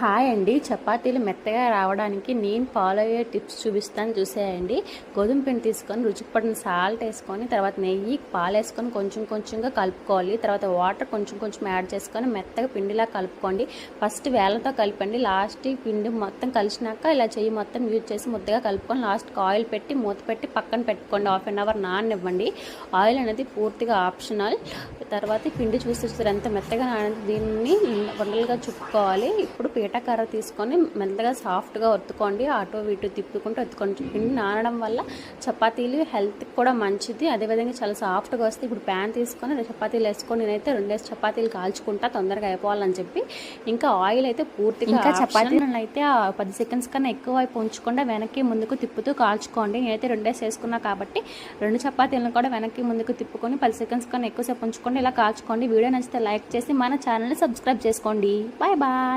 Hi అండి. చపాతీలు మెత్తగా రావడానికి నేను ఫాలో అయ్యే టిప్స్ చూపిస్తాను చూసేయండి. గోధుమ పిండి తీసుకొని రుచికి పడిన సాల్ట్ వేసుకొని, తర్వాత నెయ్యి పాలు వేసుకొని కొంచెం కొంచెంగా కలుపుకోవాలి. తర్వాత వాటర్ కొంచెం కొంచెం యాడ్ చేసుకొని మెత్తగా పిండిలా కలుపుకోండి. ఫస్ట్ వేళ్ళతో కలిపండి. లాస్ట్ పిండి మొత్తం కలిసినాక ఇలా చెయ్యి మొత్తం యూజ్ చేసి ముద్దగా కలుపుకొని లాస్ట్కి ఆయిల్ పెట్టి మూత పెట్టి పక్కన పెట్టుకోండి. హాఫ్ అన్ అవర్ నాననివ్వండి. ఆయిల్ అనేది పూర్తిగా ఆప్షనల్. తర్వాత పిండి చూసి ఎంత మెత్తగా దీన్ని వండలుగా చుట్టుకోవాలి. ఇప్పుడు పీటకర్ర తీసుకొని మెల్లగా సాఫ్ట్గా ఒత్తుకోండి. అటు ఇటు తిప్పుకుంటూ ఒత్తుకోండి. పిండి నానడం వల్ల చపాతీలు హెల్త్కి కూడా మంచిది. అదేవిధంగా చాలా సాఫ్ట్గా వస్తాయి. ఇప్పుడు ప్యాన్ తీసుకొని చపాతీలు వేసుకొని నేనైతే 2 చపాతీలు కాల్చుకుంటా తొందరగా అయిపోవాలని చెప్పి. ఇంకా ఆయిల్ అయితే పూర్తిగా ఇంకా చపాతీలను అయితే 10 సెకండ్స్ కన్నా ఎక్కువ వైపు ఉంచకుండా వెనక్కి ముందుకు తిప్పుతూ కాల్చుకోండి. నేనైతే 2 వేసుకున్నా కాబట్టి 2 చపాతీలను కూడా వెనక్కి ముందుకు తిప్పుకొని 10 సెకండ్స్ కన్నా ఎక్కువసేపు ఉంచుకోండి. ఇలా కాల్చుకోండి. వీడియో నచ్చితే లైక్ చేసి మన ఛానల్ని సబ్స్క్రైబ్ చేసుకోండి. Bye bye.